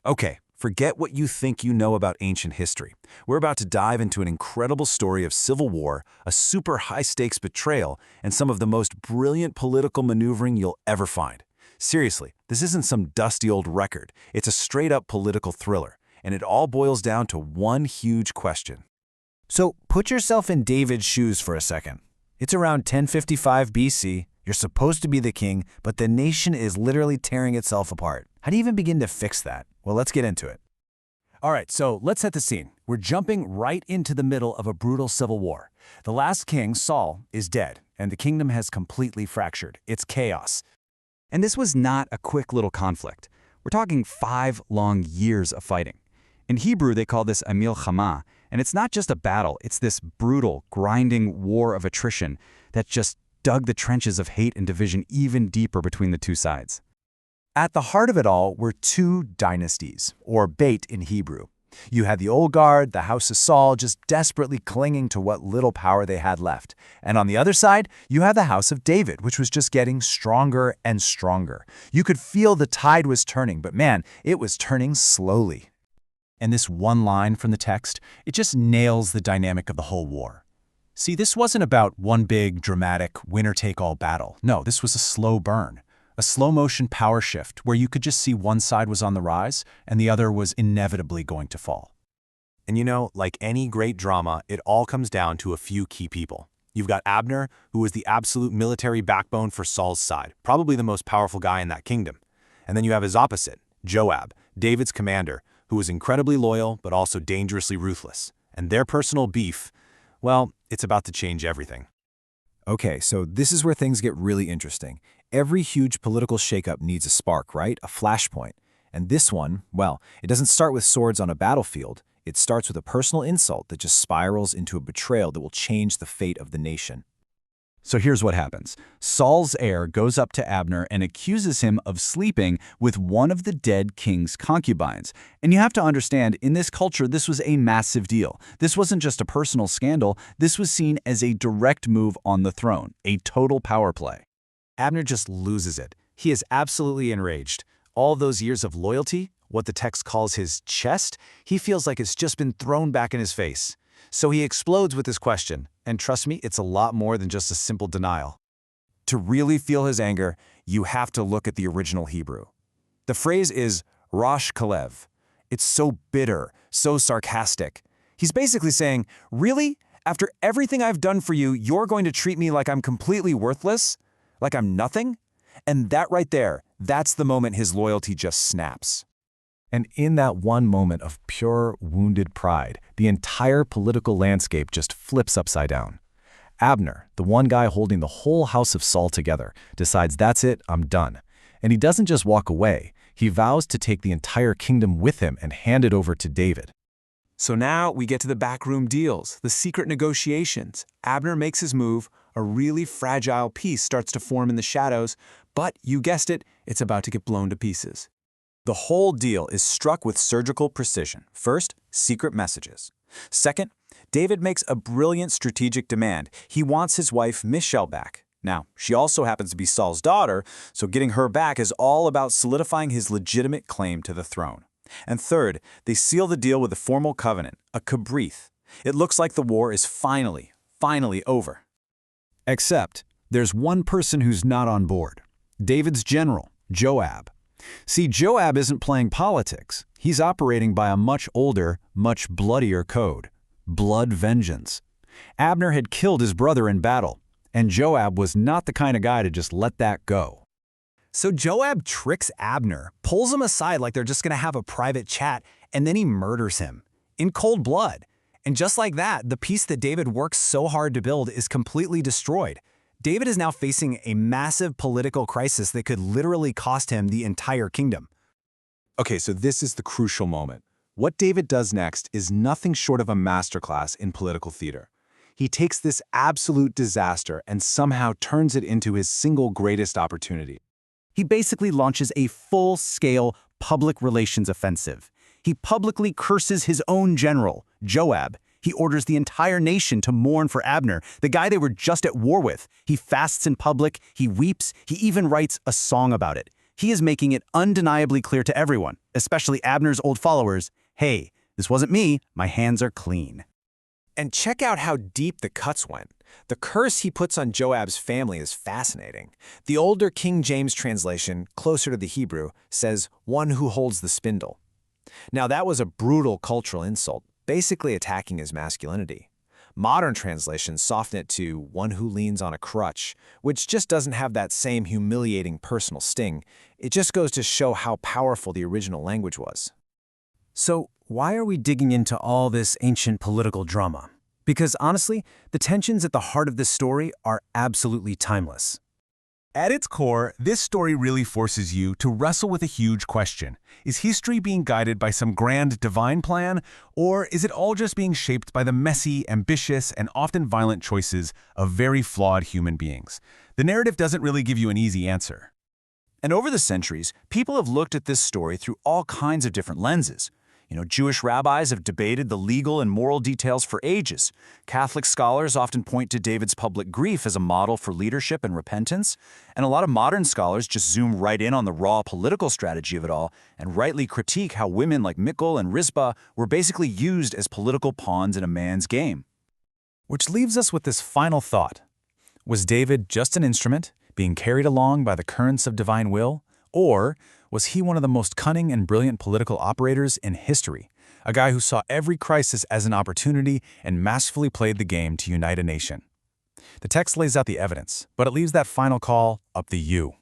Okay, forget what you think you know about ancient history. We're about to dive into an incredible story of civil war, a super high-stakes betrayal, and some of the most brilliant political maneuvering you'll ever find. Seriously, this isn't some dusty old record. It's a straight-up political thriller, and it all boils down to one huge question. So put yourself in David's shoes for a second. It's around 1055 BC. You're supposed to be the king, but the nation is literally tearing itself apart. How do you even begin to fix that? Well, let's get into it. All right, so let's set the scene. We're jumping right into the middle of a brutal civil war. The last king, Saul, is dead, and the kingdom has completely fractured. It's chaos. And this was not a quick little conflict. We're talking 5 long years of fighting. In Hebrew, they call this a milchama, and it's not just a battle, it's this brutal, grinding war of attrition that just dug the trenches of hate and division even deeper between the two sides. At the heart of it all were 2 dynasties, or Beit in Hebrew. You had the old guard, the house of Saul, just desperately clinging to what little power they had left. And on the other side, you had the house of David, which was just getting stronger and stronger. You could feel the tide was turning, but man, it was turning slowly. And this one line from the text, it just nails the dynamic of the whole war. See, this wasn't about one big, dramatic, winner-take-all battle. No, this was a slow burn. A slow-motion power shift where you could just see one side was on the rise and the other was inevitably going to fall. And you know, like any great drama, it all comes down to a few key people. You've got Abner, who was the absolute military backbone for Saul's side, probably the most powerful guy in that kingdom. And then you have his opposite, Joab, David's commander, who was incredibly loyal but also dangerously ruthless. And their personal beef, well, it's about to change everything. Okay, so this is where things get really interesting. Every huge political shakeup needs a spark, right? A flashpoint. And this one, well, it doesn't start with swords on a battlefield. It starts with a personal insult that just spirals into a betrayal that will change the fate of the nation. So here's what happens. Saul's heir goes up to Abner and accuses him of sleeping with one of the dead king's concubines. And you have to understand, in this culture, this was a massive deal. This wasn't just a personal scandal. This was seen as a direct move on the throne, a total power play. Abner just loses it. He is absolutely enraged. All those years of loyalty, what the text calls his chest, he feels like it's just been thrown back in his face. So he explodes with this question, and trust me, it's a lot more than just a simple denial. To really feel his anger, you have to look at the original Hebrew. The phrase is Rosh Kalev. It's so bitter, so sarcastic. He's basically saying, really? After everything I've done for you, you're going to treat me like I'm completely worthless? Like I'm nothing? And that right there, that's the moment his loyalty just snaps. And in that one moment of pure, wounded pride, the entire political landscape just flips upside down. Abner, the one guy holding the whole house of Saul together, decides that's it, I'm done. And he doesn't just walk away, he vows to take the entire kingdom with him and hand it over to David. So now we get to the backroom deals, the secret negotiations. Abner makes his move, a really fragile peace starts to form in the shadows, but you guessed it, it's about to get blown to pieces. The whole deal is struck with surgical precision. First, secret messages. Second, David makes a brilliant strategic demand. He wants his wife Michal back. Now, she also happens to be Saul's daughter, so getting her back is all about solidifying his legitimate claim to the throne. And third, they seal the deal with a formal covenant, a berith. It looks like the war is finally over. Except, there's one person who's not on board. David's general, Joab. See, Joab isn't playing politics. He's operating by a much older, much bloodier code. Blood vengeance. Abner had killed his brother in battle, and Joab was not the kind of guy to just let that go. So Joab tricks Abner, pulls him aside like they're just going to have a private chat, and then he murders him in cold blood. And just like that, the peace that David works so hard to build is completely destroyed. David is now facing a massive political crisis that could literally cost him the entire kingdom. Okay, so this is the crucial moment. What David does next is nothing short of a masterclass in political theater. He takes this absolute disaster and somehow turns it into his single greatest opportunity. He basically launches a full-scale public relations offensive. He publicly curses his own general, Joab. He orders the entire nation to mourn for Abner, the guy they were just at war with. He fasts in public, he weeps, he even writes a song about it. He is making it undeniably clear to everyone, especially Abner's old followers, hey, this wasn't me, my hands are clean. And check out how deep the cuts went. The curse he puts on Joab's family is fascinating. The older King James translation, closer to the Hebrew, says, one who holds the spindle. Now that was a brutal cultural insult, basically attacking his masculinity. Modern translations soften it to one who leans on a crutch, which just doesn't have that same humiliating personal sting. It just goes to show how powerful the original language was. So, why are we digging into all this ancient political drama? Because honestly, the tensions at the heart of this story are absolutely timeless. At its core, this story really forces you to wrestle with a huge question. Is history being guided by some grand divine plan, or is it all just being shaped by the messy, ambitious, and often violent choices of very flawed human beings? The narrative doesn't really give you an easy answer. And over the centuries, people have looked at this story through all kinds of different lenses. Jewish rabbis have debated the legal and moral details for ages. Catholic scholars often point to David's public grief as a model for leadership and repentance. And a lot of modern scholars just zoom right in on the raw political strategy of it all and rightly critique how women like Michal and Rizpah were basically used as political pawns in a man's game. Which leaves us with this final thought. Was David just an instrument, being carried along by the currents of divine will? Or was he one of the most cunning and brilliant political operators in history, a guy who saw every crisis as an opportunity and masterfully played the game to unite a nation? The text lays out the evidence, but it leaves that final call up to you.